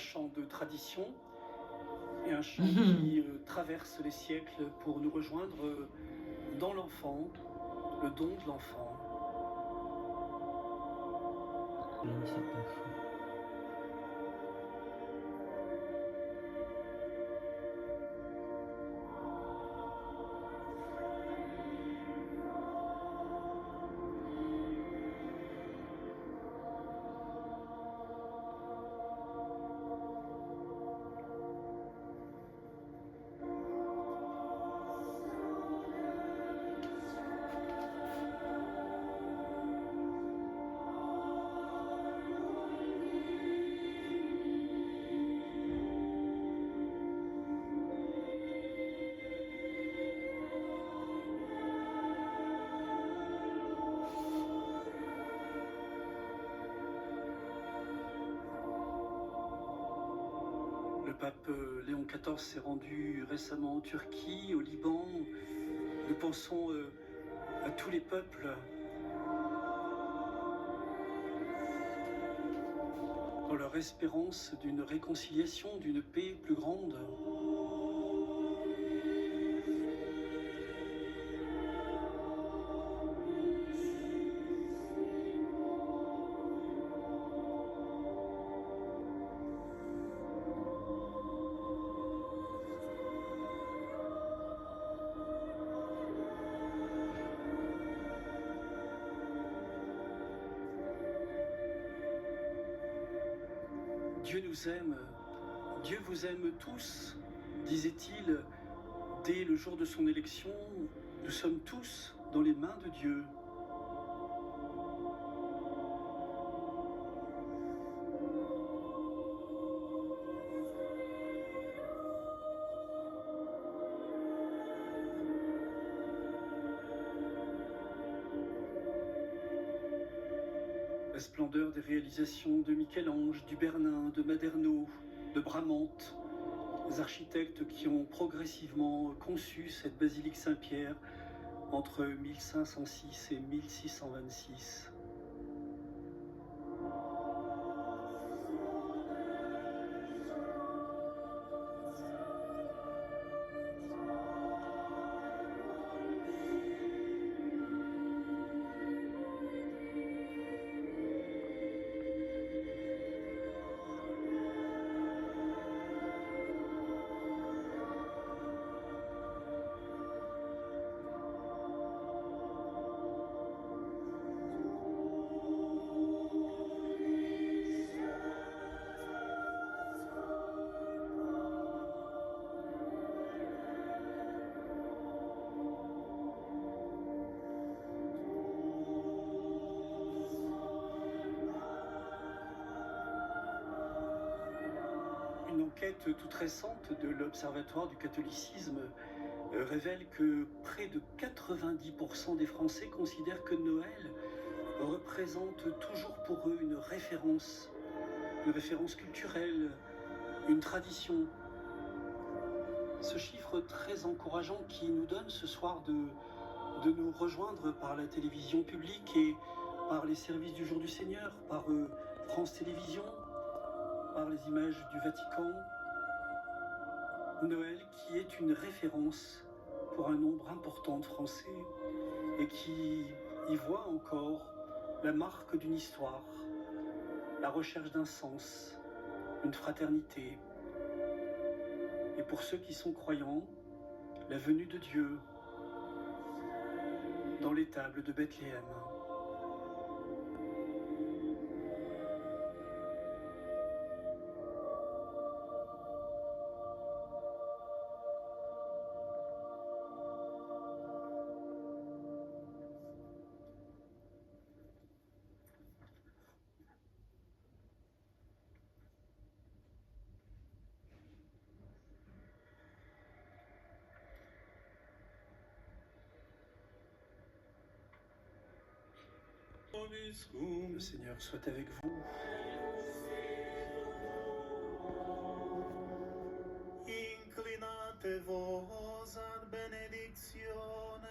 chant de tradition et un chant qui traverse les siècles pour nous rejoindre dans l'enfant, le don de l'enfant. Non, c'est pas faux. Le pape Léon XIV s'est rendu récemment en Turquie, au Liban. Nous pensons à tous les peuples dans leur espérance d'une réconciliation, d'une paix plus grande. Dieu nous aime, Dieu vous aime tous, disait-il dès le jour de son élection. Nous sommes tous dans les mains de Dieu. La splendeur des réalisations de Michel-Ange, du Bernin, de Maderno, de Bramante, les architectes qui ont progressivement conçu cette basilique Saint-Pierre entre 1506 et 1626. Une enquête toute récente de l'Observatoire du catholicisme révèle que près de 90% des Français considèrent que Noël représente toujours pour eux une référence culturelle, une tradition. Ce chiffre très encourageant qui nous donne ce soir de nous rejoindre par la télévision publique et par les services du Jour du Seigneur, par France Télévisions, par les images du Vatican. Noël qui est une référence pour un nombre important de Français et qui y voit encore la marque d'une histoire, la recherche d'un sens, une fraternité. Et pour ceux qui sont croyants, la venue de Dieu dans l'étable de Bethléem. Le Seigneur soit avec vous. Inclinate vos ad benedictionem.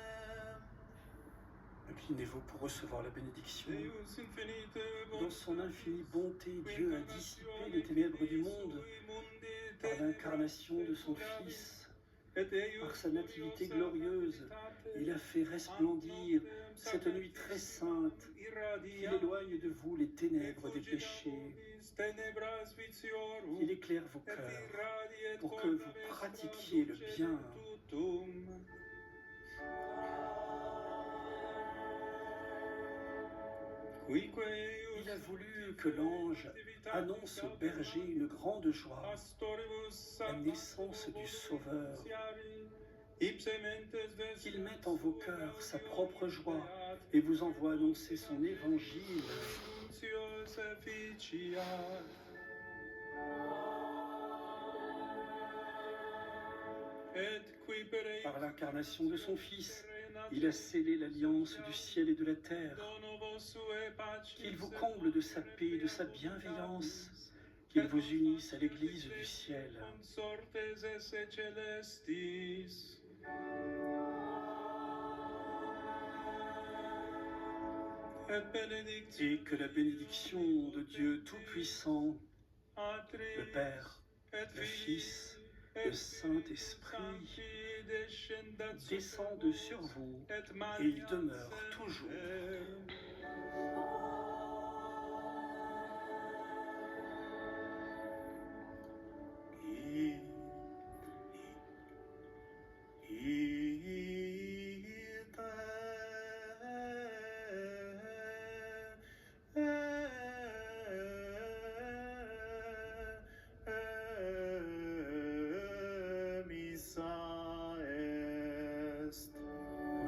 Inclinez-vous pour recevoir la bénédiction. Deus infinite Dans son infinie bonté, Dieu a dissipé les ténèbres du monde par l'incarnation de son Fils. Par sa nativité glorieuse, il a fait resplendir cette nuit très sainte. Il éloigne de vous les ténèbres des péchés. Il éclaire vos cœurs pour que vous pratiquiez le bien. Il a voulu que l'ange annonce aux bergers une grande joie, la naissance du Sauveur. Qu'il mette en vos cœurs sa propre joie et vous envoie annoncer son évangile. Par l'incarnation de son Fils, il a scellé l'alliance du ciel et de la terre. Qu'il vous comble de sa paix et de sa bienveillance, qu'il vous unisse à l'Église du ciel. Et que la bénédiction de Dieu Tout-Puissant, le Père, le Fils, le Saint-Esprit, descende sur vous et il demeure toujours.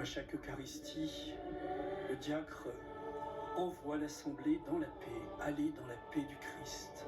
À chaque Eucharistie, le diacre envoie l'assemblée dans la paix. Allez dans la paix du Christ.